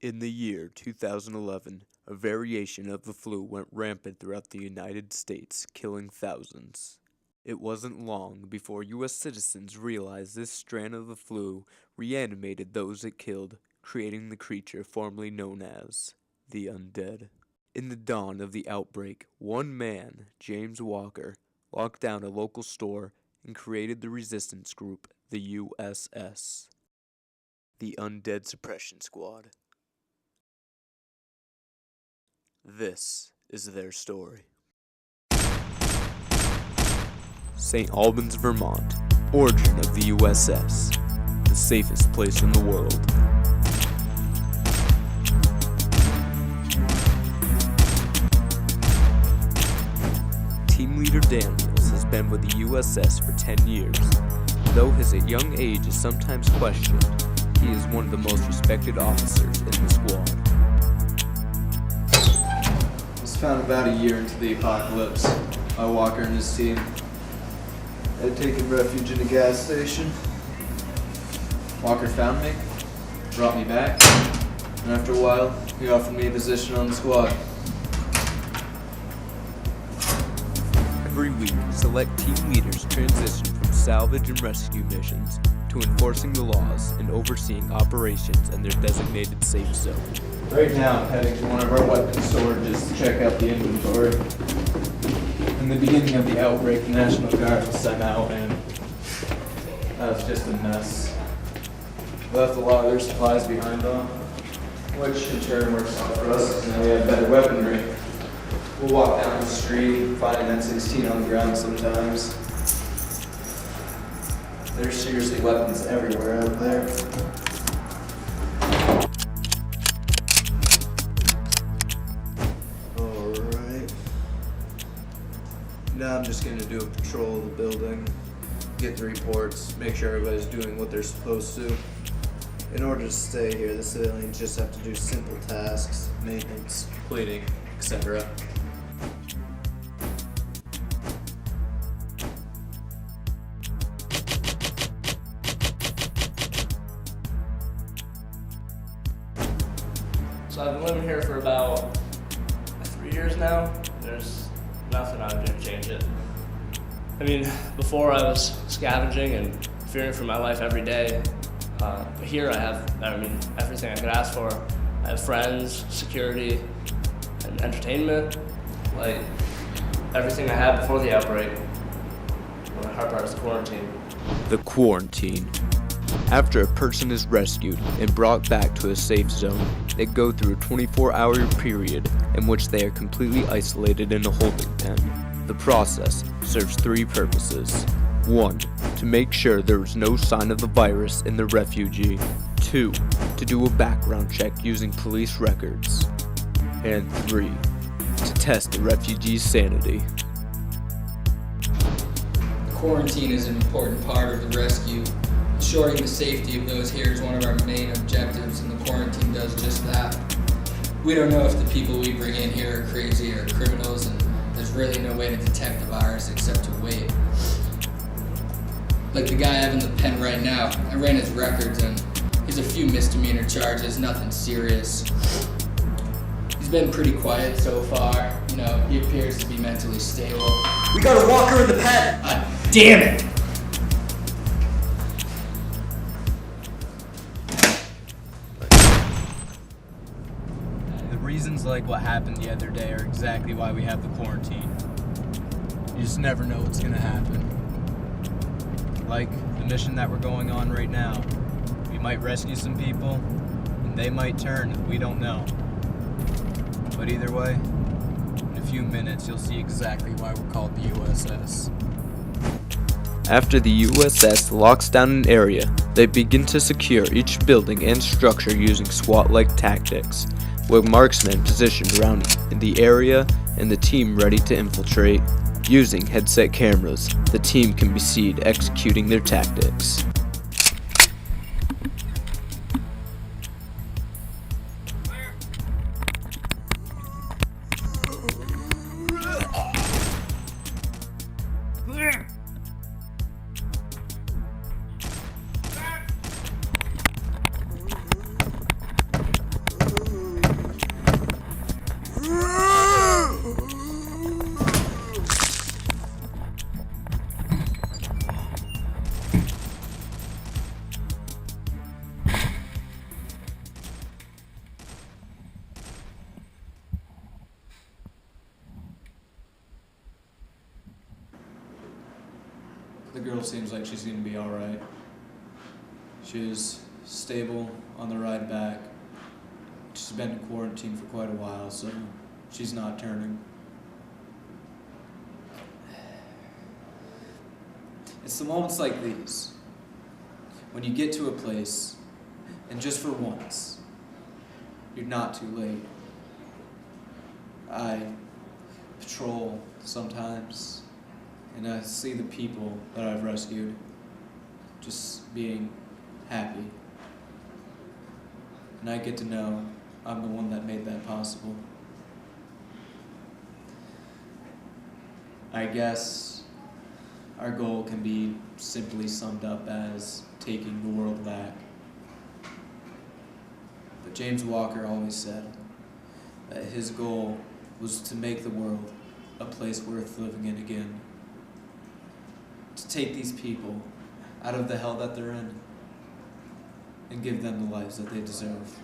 In the year 2011, a variation of the flu went rampant throughout the United States, killing thousands. It wasn't long before U.S. citizens realized this strand of the flu reanimated those it killed, creating the creature formerly known as the undead. In the dawn of the outbreak, one man, James Walker, locked down a local store and created the resistance group, the USS, the Undead Suppression Squad. This is their story. St. Albans, Vermont. Origin of the USS. The safest place in the world. Team leader Daniels has been with the USS for 10 years. Though his young age is sometimes questioned, he is one of the most respected officers in the squad. It was found about a year into the apocalypse by Walker and his team. They had taken refuge in a gas station. Walker found me, brought me back, and after a while, he offered me a position on the squad. Every week, select team leaders transition from salvage and rescue missions to enforcing the laws and overseeing operations in their designated safe zone. Right now, I'm heading to one of our weapons storages to check out the inventory. In the beginning of the outbreak, the National Guard was sent out, and that was just a mess. They left a lot of their supplies behind them, which in turn works out for us, because now we have better weaponry. We'll walk down the street, find an M16 on the ground sometimes. There's seriously weapons everywhere out there. Alright. Now I'm just going to do a patrol of the building, get the reports, make sure everybody's doing what they're supposed to. In order to stay here, the civilians just have to do simple tasks, maintenance, cleaning, etc. So I've been living here for about 3 years now. There's nothing I would do to change it. I mean, before I was scavenging and fearing for my life every day. Here I have, everything I could ask for. I have friends, security, and entertainment. Like, everything I had before the outbreak. The hard part is the quarantine. The quarantine. After a person is rescued and brought back to a safe zone, they go through a 24-hour period in which they are completely isolated in a holding pen. The process serves three purposes. 1. To make sure there is no sign of the virus in the refugee. 2. To do a background check using police records. And 3. To test the refugee's sanity. Quarantine is an important part of the rescue. Ensuring the safety of those here is one of our main objectives, and the quarantine does just that. We don't know if the people we bring in here are crazy or criminals, and there's really no way to detect the virus except to wait. Like the guy I have in the pen right now, I ran his records and he's a few misdemeanor charges, nothing serious. He's been pretty quiet so far. He appears to be mentally stable. We got a Walker in the pen! Damn it! The reasons like what happened the other day are exactly why we have the quarantine. You just never know what's gonna happen. Like the mission that we're going on right now. We might rescue some people, and they might turn, we don't know. But either way, in a few minutes you'll see exactly why we're called the USS. After the USS locks down an area, they begin to secure each building and structure using SWAT-like tactics, with marksmen positioned around in the area and the team ready to infiltrate. Using headset cameras, the team can be seen executing their tactics. the girl seems like she's gonna be alright. She was stable on the ride back. She's been in quarantine for quite a while, so she's not turning. It's the moments like these, when you get to a place, and just for once, you're not too late. I patrol sometimes, and I see the people that I've rescued just being happy. And I get to know I'm the one that made that possible. I guess our goal can be simply summed up as taking the world back. But James Walker always said that his goal was to make the world a place worth living in again. To take these people out of the hell that they're in and give them the lives that they deserve.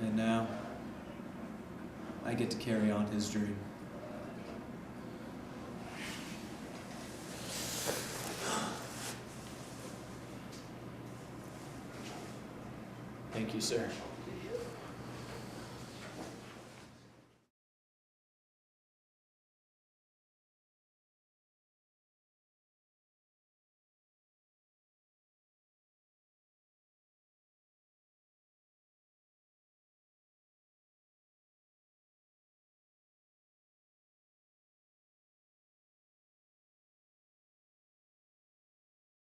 And now, I get to carry on his dream. Thank you, sir.